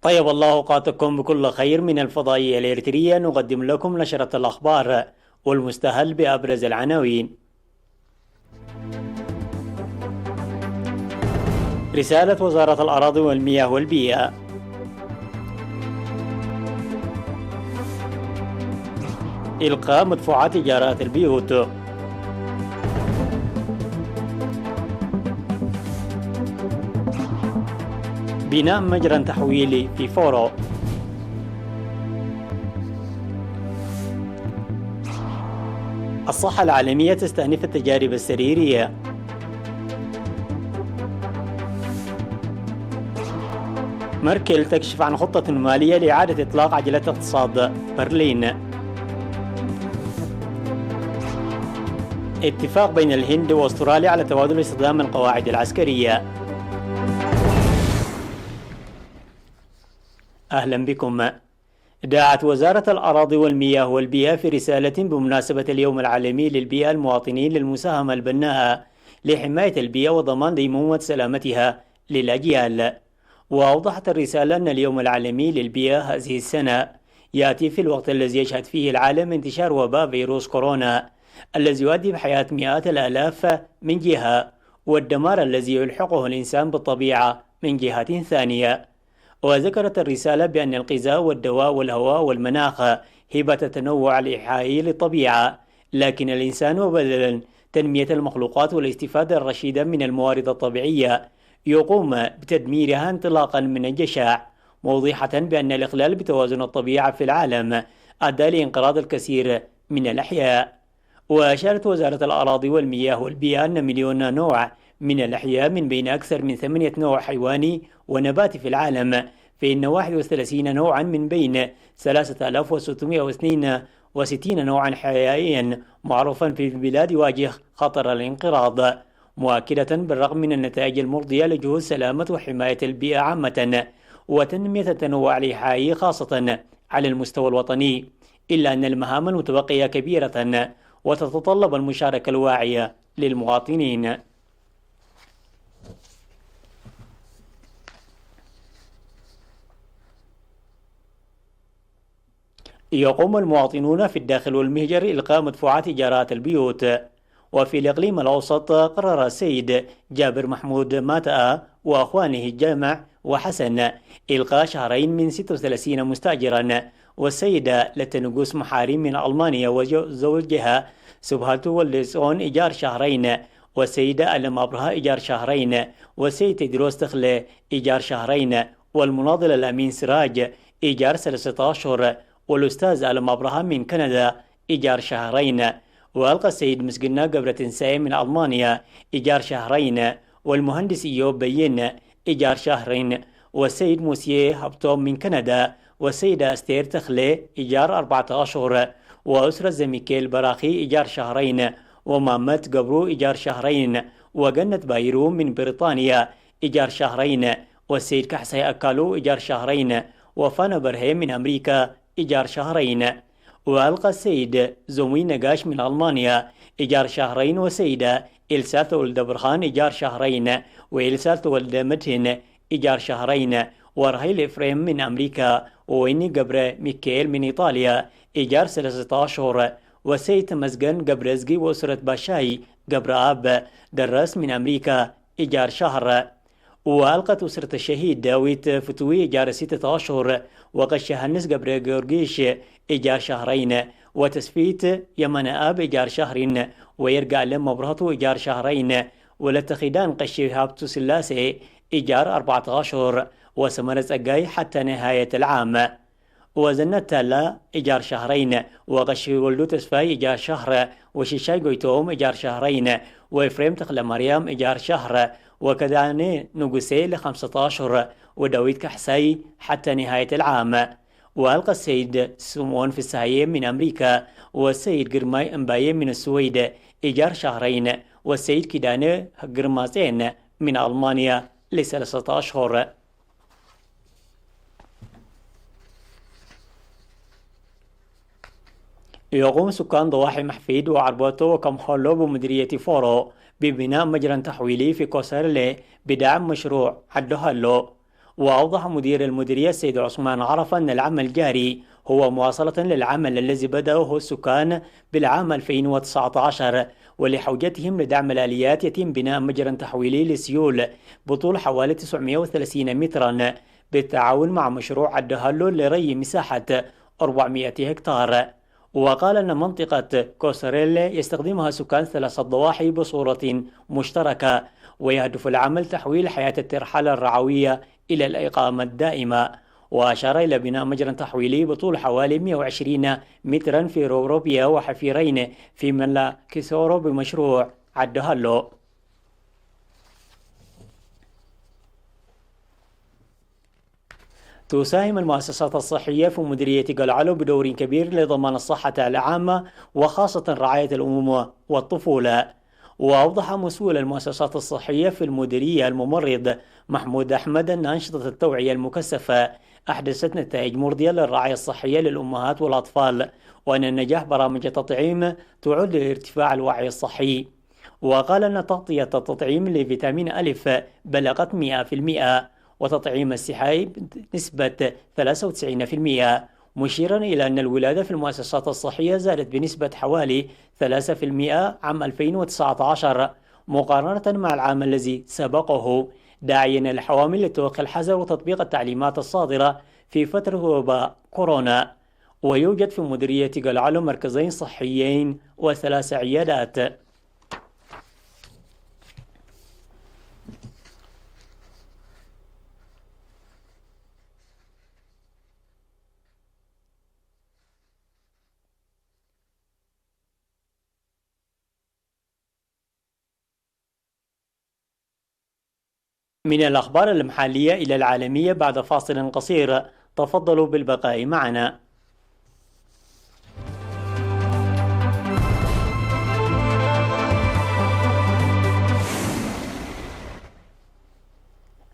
طيب الله أوقاتكم بكل خير. من الفضائية الإريترية نقدم لكم نشرة الأخبار والمستهل بأبرز العناوين. رسالة وزارة الأراضي والمياه والبيئة. إلقاء مدفوعات إيجارات البيوت. بناء مجرى تحويلي في فورو. الصحة العالمية تستأنف التجارب السريرية. ميركل تكشف عن خطة مالية لإعادة إطلاق عجلة اقتصاد برلين. اتفاق بين الهند واستراليا على تبادل استخدام القواعد العسكرية. أهلا بكم. دعت وزارة الأراضي والمياه والبيئة في رسالة بمناسبة اليوم العالمي للبيئة المواطنين للمساهمة البناءة لحماية البيئة وضمان ديمومة سلامتها للأجيال. وأوضحت الرسالة أن اليوم العالمي للبيئة هذه السنة يأتي في الوقت الذي يشهد فيه العالم انتشار وباء فيروس كورونا الذي يؤدي بحياة مئات الآلاف من جهة، والدمار الذي يلحقه الإنسان بالطبيعة من جهة ثانية. وذكرت الرسالة بأن الغذاء والدواء والهواء والمناخ هبة التنوع الإيحائي للطبيعة، لكن الإنسان وبدلا تنمية المخلوقات والاستفادة الرشيدة من الموارد الطبيعية يقوم بتدميرها انطلاقا من الجشع، موضحة بأن الإخلال بتوازن الطبيعة في العالم أدى لانقراض الكثير من الأحياء. وأشارت وزارة الأراضي والمياه والبيئة أن مليون نوع من الأحياء من بين أكثر من 8 نوع حيواني ونباتي في العالم، فإن 31 نوعا من بين 3662 نوعا حيوانيا معروفا في البلاد يواجه خطر الانقراض، مؤكدة بالرغم من النتائج المرضية لجهود سلامة وحماية البيئة عامة وتنمية التنوع الإيحائي خاصة على المستوى الوطني، إلا أن المهام المتبقية كبيرة وتتطلب المشاركة الواعية للمواطنين. يقوم المواطنون في الداخل والمهجر إلقاء مدفوعات إيجارات البيوت. وفي الإقليم الأوسط قرر السيد جابر محمود ماتأ وأخوانه الجامع وحسن إلقاء شهرين من 36 مستأجرا، والسيدة لتنقوس محارم من ألمانيا وزوجها سبهالتو واللسون إيجار شهرين، والسيدة ألم أبرها إيجار شهرين، والسيد تدروس تخلي إيجار شهرين، والمناضل الأمين سراج إيجار 3 أشهر، والأستاذ ألم أبرهام من كندا إيجار شهرين. وألقى السيد مسجنا قبرة تنساي من ألمانيا إيجار شهرين، والمهندس إيوب بيين إيجار شهرين، والسيد موسيه هبتوم من كندا، والسيدة أستير تخلي إيجار 4 أشهر، وأسرة زميكيل براخي إيجار شهرين، ومامت قبرو إيجار شهرين، وجنة بايرو من بريطانيا إيجار شهرين، والسيد كحسي أكالو إيجار شهرين، وفانا برهيم من أمريكا إيجار شهرين. وألقى السيد زومي نقاش من ألمانيا إيجار شهرين، وسيدة إلسات ولد برهان إيجار شهرين، وإلسات ولد متهن إيجار شهرين، ورهيل إفريم من أمريكا، وويني قبر ميكيل من إيطاليا إيجار 3 أشهر، وسيد مزجن قبرزقي وأسرة باشاي قبر آب درس من أمريكا إيجار شهر. وألقت أسرة الشهيد داويت فتوي إيجار 6 أشهر، وقش هنس قبر جورجيش إيجار شهرين، وتسفيت يمن آب إيجار شهرين، ويرجع لما برهطو إيجار شهرين، ولتخيدان قش هابتو سلاسي إيجار 4 أشهر، وسمرز أجاي حتى نهاية العام. وزنت لا إيجار شهرين، وغش ولدو تسفاي إيجار شهر، وشيشاي قويتوم إيجار شهرين، وإفريم تخلى مريم إيجار شهر، وكذاني نقسي ل15 أشهر، وداويد كحسي حتى نهاية العام. وألقى السيد سمون في السهيم من أمريكا، والسيد قرماي أمباي من السويد إيجار شهرين، والسيد كيداني قرمازين من ألمانيا ل3 أشهر. يقوم سكان ضواحي محفيد وعربوتو وكمحولو بمديرية فورو ببناء مجرى تحويلي في كوسرلي بدعم مشروع حدو هلو. وأوضح مدير المديرية السيد عثمان عرفة أن العمل الجاري هو مواصلة للعمل الذي بدأه السكان بالعام 2019، ولحوجتهم لدعم الآليات يتم بناء مجرى تحويلي لسيول بطول حوالي 930 مترا بالتعاون مع مشروع الدهالو لري مساحة 400 هكتار. وقال أن منطقة كوسريل يستخدمها سكان 3 ضواحي بصورة مشتركة، ويهدف العمل تحويل حياة الترحال الرعوية إلى الإقامة الدائمة. وأشار إلى بناء مجرى تحويلي بطول حوالي 120 مترا في روبيا وحفيرين في ملا كيسورو بمشروع الدهالو. تساهم المؤسسات الصحية في مديرية قلعلو بدور كبير لضمان الصحة العامة وخاصة رعاية الأمومة والطفولة. وأوضح مسؤول المؤسسات الصحية في المديرية الممرض محمود أحمد أن أنشطة التوعية المكثفة أحدثت نتائج مرضية للرعاية الصحية للأمهات والأطفال، وأن نجاح برامج التطعيم تعود لارتفاع الوعي الصحي. وقال أن تغطية التطعيم لفيتامين ألف بلغت 100%، وتطعيم السحائب نسبة 93%، مشيرا إلى أن الولادة في المؤسسات الصحية زادت بنسبة حوالي 3% عام 2019 مقارنة مع العام الذي سبقه، داعيا الحوامل لتوخي الحذر وتطبيق التعليمات الصادرة في فترة وباء كورونا. ويوجد في مديرية قلعلو مركزين صحيين و3 عيادات. من الأخبار المحلية إلى العالمية بعد فاصل قصير، تفضلوا بالبقاء معنا.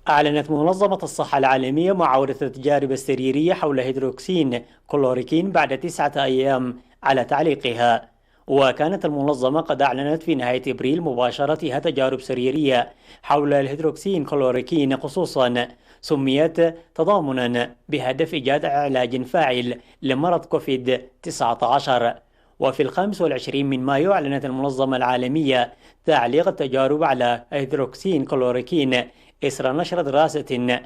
أعلنت منظمة الصحة العالمية معاورة التجارب السريرية حول هيدروكسين كلوريكين بعد 9 أيام على تعليقها. وكانت المنظمة قد أعلنت في نهاية إبريل مباشرتها تجارب سريرية حول الهيدروكسين كلوريكين، خصوصا سميت تضامنا بهدف إيجاد علاج فاعل لمرض كوفيد 19. وفي 25 من مايو أعلنت المنظمة العالمية تعليق التجارب على هيدروكسين كلوريكين إثر نشر دراسة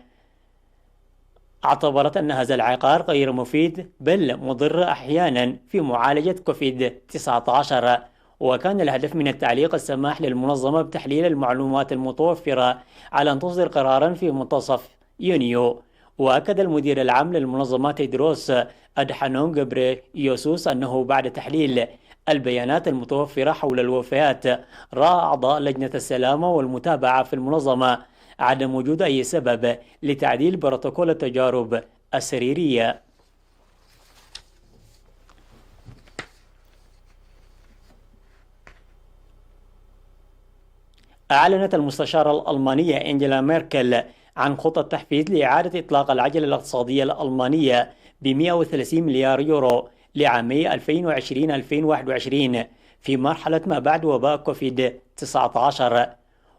اعتبرت أن هذا العقار غير مفيد بل مضر أحيانا في معالجة كوفيد 19. وكان الهدف من التعليق السماح للمنظمة بتحليل المعلومات المتوفرة على أن تصدر قرارا في منتصف يونيو. وأكد المدير العام للمنظمة تيدروس أدحانوم غبرييسوس أنه بعد تحليل البيانات المتوفرة حول الوفيات، رأى أعضاء لجنة السلامة والمتابعة في المنظمة عدم وجود أي سبب لتعديل بروتوكول التجارب السريرية. أعلنت المستشارة الألمانية أنجيلا ميركل عن خطة تحفيز لإعادة إطلاق العجلة الاقتصادية الألمانية ب 130 مليار يورو لعامي 2020-2021 في مرحلة ما بعد وباء كوفيد 19.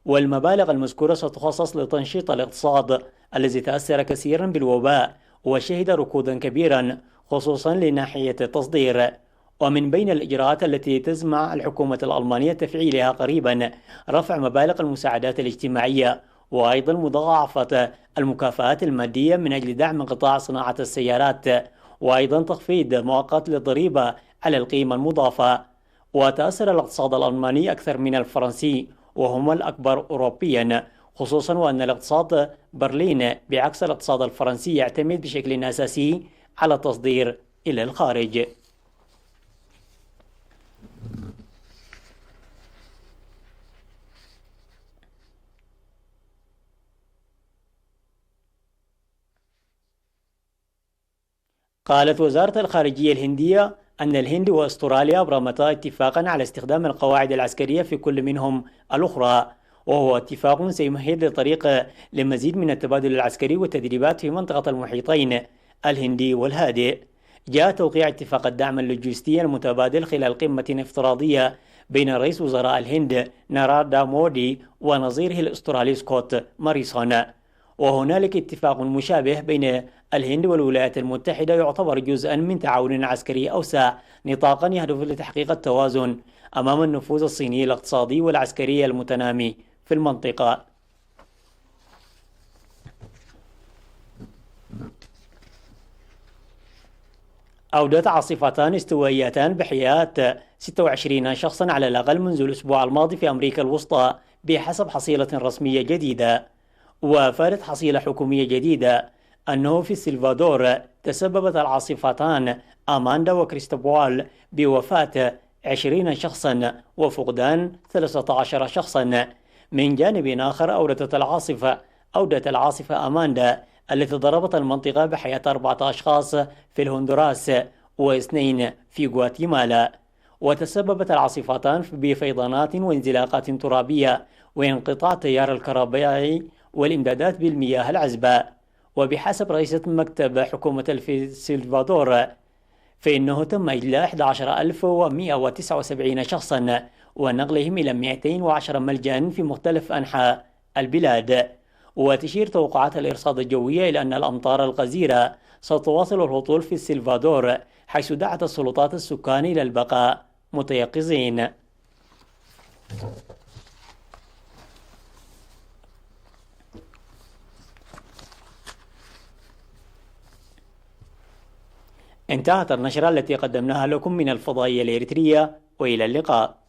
والمبالغ المذكورة ستخصص لتنشيط الاقتصاد الذي تأثر كثيرا بالوباء وشهد ركودا كبيرا خصوصا لناحية التصدير. ومن بين الإجراءات التي تزمع الحكومة الألمانية تفعيلها قريبا رفع مبالغ المساعدات الاجتماعية، وأيضا مضاعفة المكافآت المادية من أجل دعم قطاع صناعة السيارات، وأيضا تخفيض مؤقت للضريبة على القيمة المضافة. وتأثر الاقتصاد الألماني أكثر من الفرنسي وهما الأكبر أوروبيا، خصوصا وأن الاقتصاد برلين بعكس الاقتصاد الفرنسي يعتمد بشكل أساسي على التصدير إلى الخارج. قالت وزارة الخارجية الهندية أن الهند وأستراليا أبرمتا اتفاقا على استخدام القواعد العسكرية في كل منهم الأخرى، وهو اتفاق سيمهد لطريق لمزيد من التبادل العسكري والتدريبات في منطقة المحيطين الهندي والهادئ. جاء توقيع اتفاق الدعم اللوجستي المتبادل خلال قمة افتراضية بين رئيس وزراء الهند نارادرا مودي ونظيره الأسترالي سكوت ماريسون. وهنالك اتفاق مشابه بين الهند والولايات المتحدة يعتبر جزءا من تعاون عسكري أوسع نطاقا يهدف لتحقيق التوازن أمام النفوذ الصيني الاقتصادي والعسكري المتنامي في المنطقة. أودت عاصفتان استوائيتان بحياة 26 شخصا على الأقل منذ الأسبوع الماضي في أمريكا الوسطى بحسب حصيلة رسمية جديدة. وأفادت حصيلة حكومية جديدة أنه في السلفادور تسببت العاصفتان أماندا وكريستوبوال بوفاة 20 شخصا وفقدان 13 شخصا. من جانب آخر أودت العاصفة أماندا التي ضربت المنطقة بحياة 4 أشخاص في الهندوراس واثنين في غواتيمالا. وتسببت العاصفتان بفيضانات وانزلاقات ترابية وانقطاع التيار الكهربائي والإمدادات بالمياه العذبة. وبحسب رئيسة مكتب حكومة السلفادور فإنه تم إجلاء 11179 شخصا ونقلهم إلى 210 ملجأ في مختلف أنحاء البلاد. وتشير توقعات الإرصاد الجوية إلى أن الأمطار الغزيرة ستواصل الهطول في السلفادور، حيث دعت السلطات السكان إلى البقاء متيقظين. انتهت النشرة التي قدمناها لكم من الفضائية الإريترية، وإلى اللقاء.